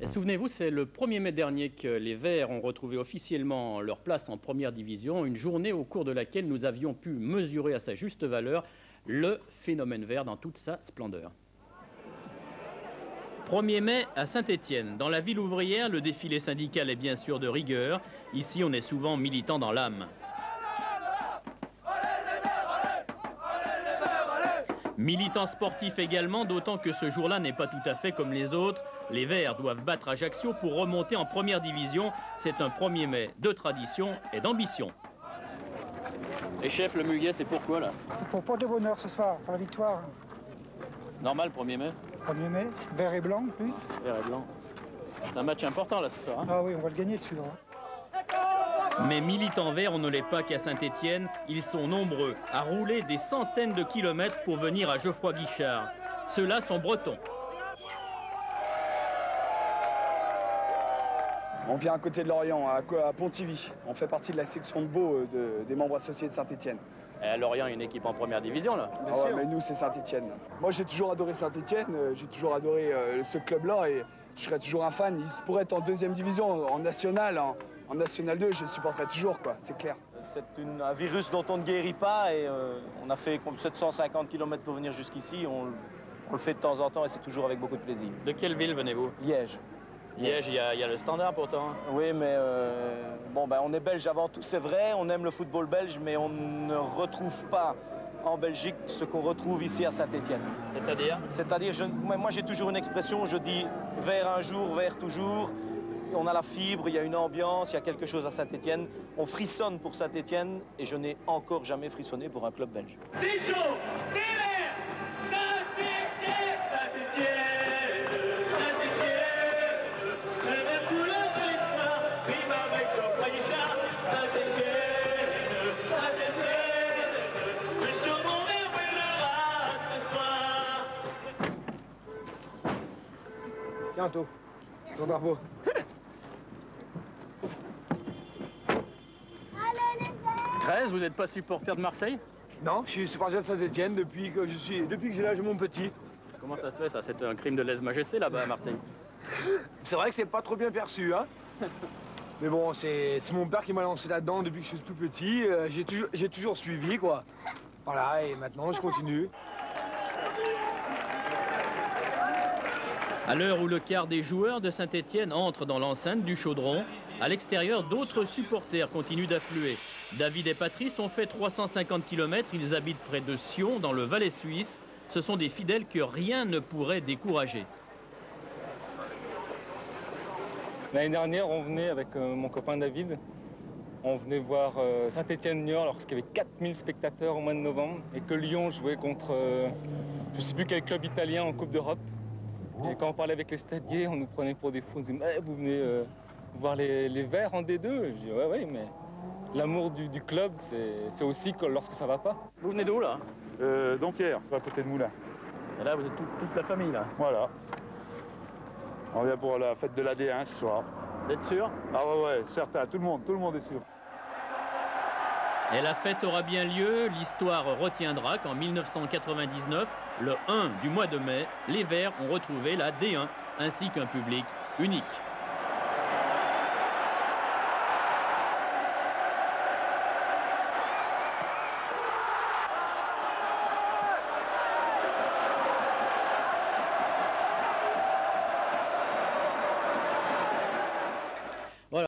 Souvenez-vous, c'est le 1er mai dernier que les Verts ont retrouvé officiellement leur place en première division, une journée au cours de laquelle nous avions pu mesurer à sa juste valeur le phénomène vert dans toute sa splendeur. 1er mai à Saint-Étienne. Dans la ville ouvrière, le défilé syndical est bien sûr de rigueur. Ici, on est souvent militant dans l'âme. Militant sportif également, d'autant que ce jour-là n'est pas tout à fait comme les autres. Les Verts doivent battre Ajaccio pour remonter en première division. C'est un 1er mai de tradition et d'ambition. Et chef, le muguet, c'est pourquoi là? C'est pour porter bonheur ce soir, pour la victoire. Normal, 1er mai? 1er mai, vert et blanc en plus. Vert et blanc. C'est un match important là ce soir. Hein? Ah oui, on va le gagner celui-là. Mais militants verts, on ne l'est pas qu'à Saint-Étienne. Ils sont nombreux à rouler des centaines de kilomètres pour venir à Geoffroy Guichard. Ceux-là sont bretons. On vient à côté de Lorient, à Pontivy. On fait partie de la section de Beau des membres associés de Saint-Étienne. Et à Lorient, il y a une équipe en première division là. Ah ouais, mais nous c'est Saint-Étienne. Moi j'ai toujours adoré Saint-Étienne, j'ai toujours adoré ce club-là et je serai toujours un fan. Il pourrait être en deuxième division, en national, en national 2, je les supporterai toujours, quoi, c'est clair. C'est un virus dont on ne guérit pas et on a fait 750 km pour venir jusqu'ici. On le fait de temps en temps et c'est toujours avec beaucoup de plaisir. De quelle ville venez-vous? Liège. Liège, il y a le Standard pourtant. Oui, mais on est belge avant tout. C'est vrai, on aime le football belge, mais on ne retrouve pas en Belgique ce qu'on retrouve ici à Saint-Étienne. C'est-à-dire? C'est-à-dire, moi j'ai toujours une expression, je dis vert un jour, vert toujours. On a la fibre, il y a une ambiance, il y a quelque chose à Saint-Étienne. On frissonne pour Saint-Étienne et je n'ai encore jamais frissonné pour un club belge. C'est chaud, c'est vert, Saint-Étienne, Saint-Étienne. Bientôt, ton drapeau. 13, vous n'êtes pas supporter de Marseille? Non, je suis supporter de Saint-Étienne depuis que j'ai l'âge de mon petit. Comment ça se fait ça? C'est un crime de lèse-majesté là-bas à Marseille. C'est vrai que c'est pas trop bien perçu, hein. Mais bon, c'est mon père qui m'a lancé là-dedans depuis que je suis tout petit. J'ai toujours suivi, quoi. Voilà, et maintenant je continue. À l'heure où le quart des joueurs de Saint-Étienne entrent dans l'enceinte du Chaudron, à l'extérieur, d'autres supporters continuent d'affluer. David et Patrice ont fait 350 km, ils habitent près de Sion, dans le Valais suisse. Ce sont des fidèles que rien ne pourrait décourager. L'année dernière, on venait avec mon copain David. On venait voir Saint-Étienne-Niort lorsqu'il y avait 4000 spectateurs au mois de novembre et que Lyon jouait contre je ne sais plus quel club italien en Coupe d'Europe. Et quand on parlait avec les stadiers, on nous prenait pour des fous. On disait, mais vous venez voir les Verts en D2? Je dis, ouais, mais l'amour du club, c'est aussi que lorsque ça va pas. Vous venez d'où là? Dompierre, à côté de Moulins. Et là, vous êtes toute la famille là? Voilà. On vient pour la fête de l'AD1 ce soir. Vous êtes sûr? Ah ouais, certain, tout le monde est sûr. Et la fête aura bien lieu. L'histoire retiendra qu'en 1999, le 1 du mois de mai, les Verts ont retrouvé la D1, ainsi qu'un public unique.